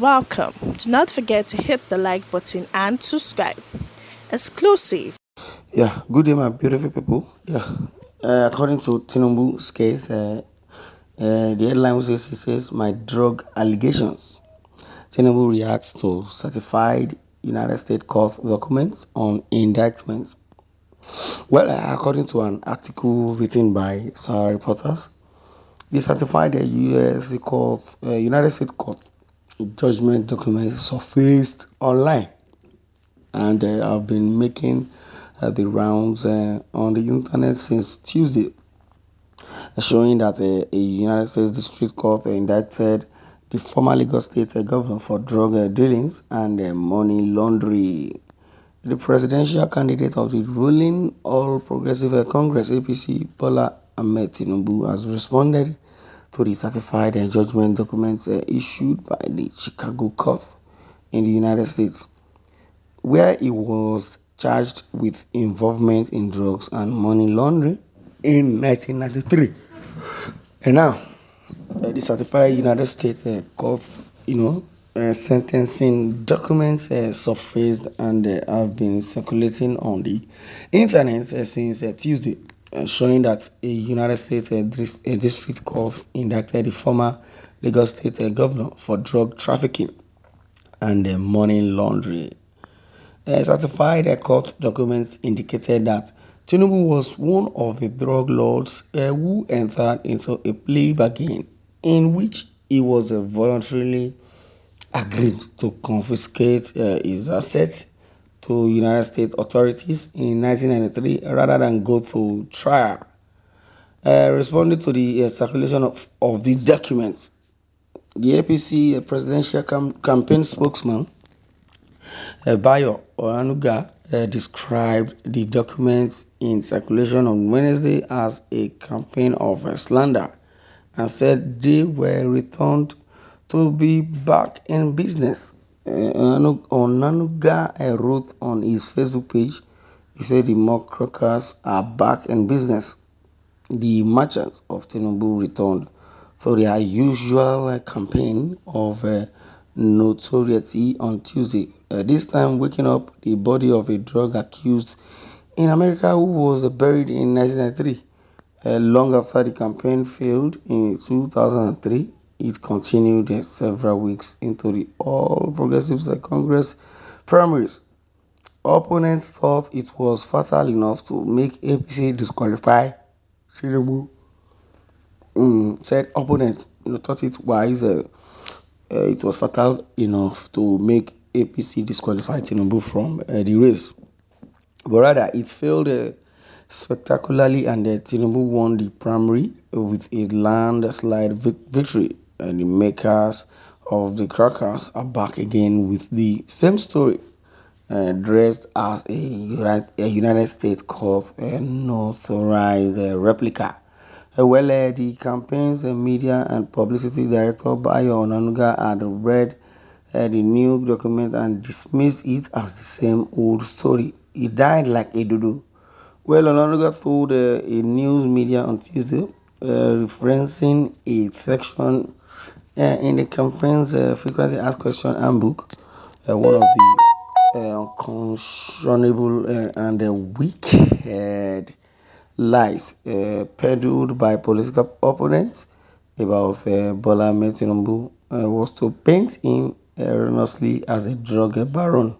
Welcome. Do not forget to hit the like button and subscribe. Exclusive. Yeah, good day, my beautiful people. According to Tinubu's case, the headline says he says my drug allegations. Tinubu reacts to certified United States court documents on indictment. Well, according to an article written by Star Reporters, the certified United States court judgment documents surfaced online and have been making the rounds on the internet since Tuesday, showing that a United States District Court indicted the former Lagos State governor for drug dealings and money laundering. The presidential candidate of the ruling All Progressive Congress (APC), Bola Ahmed Tinubu, has responded to the certified judgment documents issued by the Chicago court in the United States, where he was charged with involvement in drugs and money laundering in 1993. And now, the certified United States court, sentencing documents surfaced and have been circulating on the internet since Tuesday, showing that a United States district court indicted the former Lagos State governor for drug trafficking and money laundering. Certified court documents indicated that Tinubu was one of the drug lords who entered into a plea bargain in which he was voluntarily agreed to confiscate his assets to United States authorities in 1993 rather than go to trial. Responding to the circulation of the documents, the APC presidential campaign spokesman Bayo Onanuga described the documents in circulation on Wednesday as a campaign of slander and said they were returned to be back in business. Onanuga wrote on his Facebook page, he said the mock crackers are back in business. The merchants of Tinubu returned to their usual campaign of notoriety on Tuesday, this time waking up the body of a drug accused in America who was buried in 1993. Long after the campaign failed in 2003, it continued several weeks into the All Progressives Congress primaries. Opponents thought it was fatal enough to make APC disqualify Tinubu. Said opponents thought it was fatal enough to make APC disqualify Tinubu from the race. But rather, it failed spectacularly, and Tinubu won the primary with a landslide victory. And the makers of the crackers are back again with the same story, dressed as a United States court notarized replica. The campaign's media and publicity director Bayo Onanuga had read the new document and dismissed it as the same old story. He died like a dodo. Well, Onanuga told a news media on Tuesday, referencing a section in the campaign's frequently asked question handbook, one of the unconscionable and wicked lies peddled by political opponents about Bola Ahmed Tinubu was to paint him erroneously as a drug baron.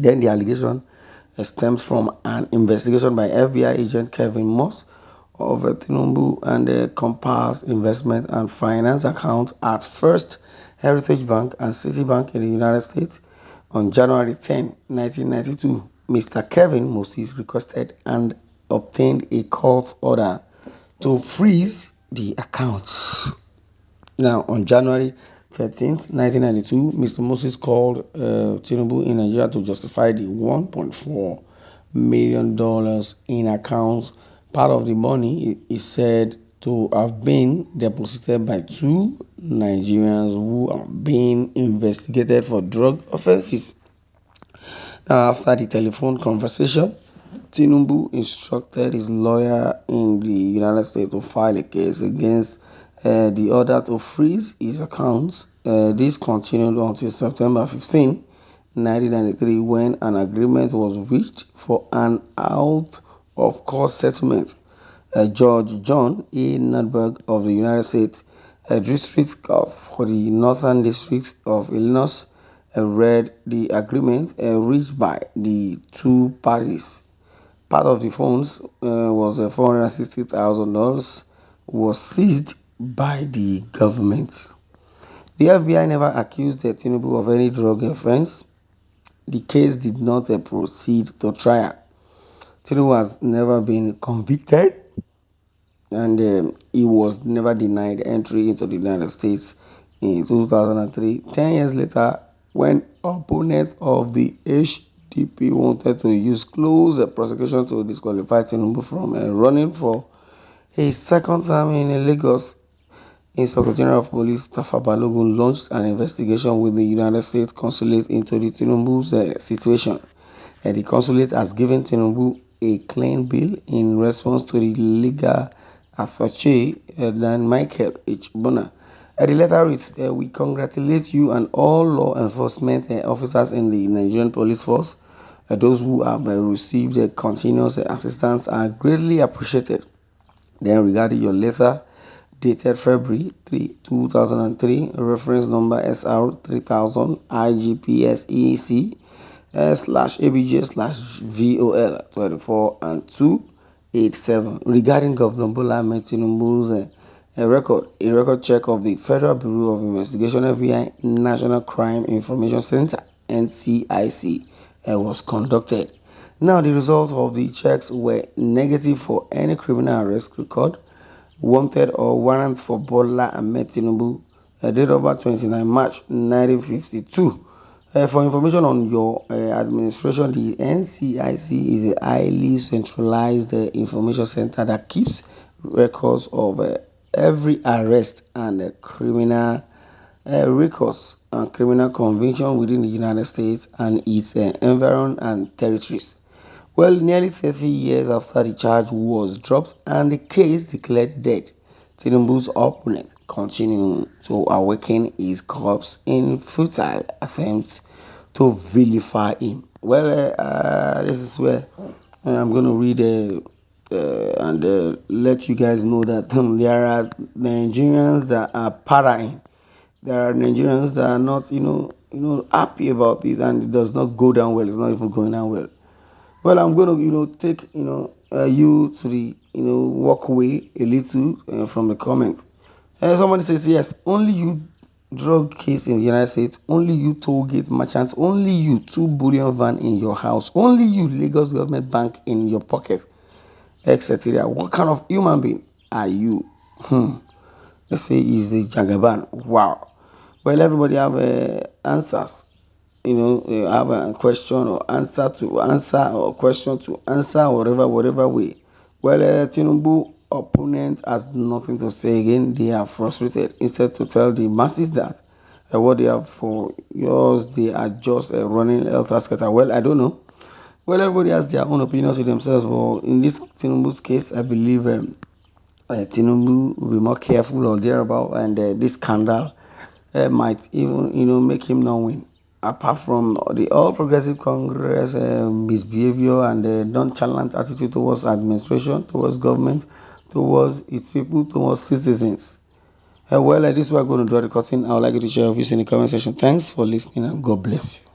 Then the allegation stems from an investigation by FBI agent Kevin Moss of Tinubu and Compass investment and finance accounts at First Heritage Bank and Citibank in the United States on January 10, 1992. Mr. Kevin Moses requested and obtained a court order to freeze the accounts. Now, on January 13th, 1992, Mr. Moses called Tinubu in Nigeria to justify the $1.4 million in accounts. Part of the money is said to have been deposited by two Nigerians who are being investigated for drug offenses. Now, after the telephone conversation, Tinubu instructed his lawyer in the United States to file a case against the order to freeze his accounts. This continued until September 15, 1993, when an agreement was reached for an out-of-court settlement. Judge John A. Nordberg of the United States District Court for the Northern District of Illinois read the agreement reached by the two parties. Part of the funds was $460,000 was seized by the government. The FBI never accused Tinubu of any drug offense. The case did not proceed to trial. Tinubu has never been convicted, and he was never denied entry into the United States in 2003. 10 years later, when opponents of the HDP wanted to use close prosecution to disqualify Tinubu from running for a second term in Lagos, Inspector General of Police Tafa Balogun launched an investigation with the United States Consulate into the Tinubu's situation. The consulate has given Tinubu a clean bill in response to the legal affair than Michael H. Bonner. The letter reads, "We congratulate you and all law enforcement officers in the Nigerian police force. Those who have received continuous assistance are greatly appreciated." Then regarding your letter dated February 3, 2003, reference number SR 3000 IGPSEC /ABJ/VOL 24 and 287 regarding Governor Bola Ahmed Tinubu's a record check of the Federal Bureau of Investigation FBI National Crime Information Center NCIC was conducted. Now, the results of the checks were negative for any criminal arrest record, wanted or warrant for Bola Ahmed Tinubu, date of birth 29 March 1952. For information on your administration, the NCIC is a highly centralized information center that keeps records of every arrest and criminal records and criminal conviction within the United States and its environment and territories. Well, nearly 30 years after the charge was dropped and the case declared dead, Tinubu's opponent continued to awaken his corpse in futile attempts to vilify him. Well, this is where I'm going to read and let you guys know that there are Nigerians that are partying. There are Nigerians that are not, happy about it, and it does not go down well. It's not even going down well. Well, I'm going to, take, you to the, walkway a little from the comment. Somebody says, yes, only you drug case in the United States, only you toll gate merchant, only you 2 bullion van in your house, only you Lagos government bank in your pocket, etc. What kind of human being are you? Let's say he's a Jagaban. Wow. Well, everybody have answers. Have a question or answer to answer or question to answer, whatever way. Well, Tinubu opponent has nothing to say again. They are frustrated. Instead to tell the masses that what they have for yours, they are just running helter skelter. Well, I don't know. Well, everybody has their own opinions with themselves. But in this Tinubu's case, I believe Tinubu will be more careful or thereabout, and this scandal might even make him not win. Apart from the All Progressive Congress misbehavior and nonchalant attitude towards administration, towards government, towards its people, towards citizens. Well, this is where I'm going to draw the curtain. I would like you to share your views in the comment section. Thanks for listening and God bless you.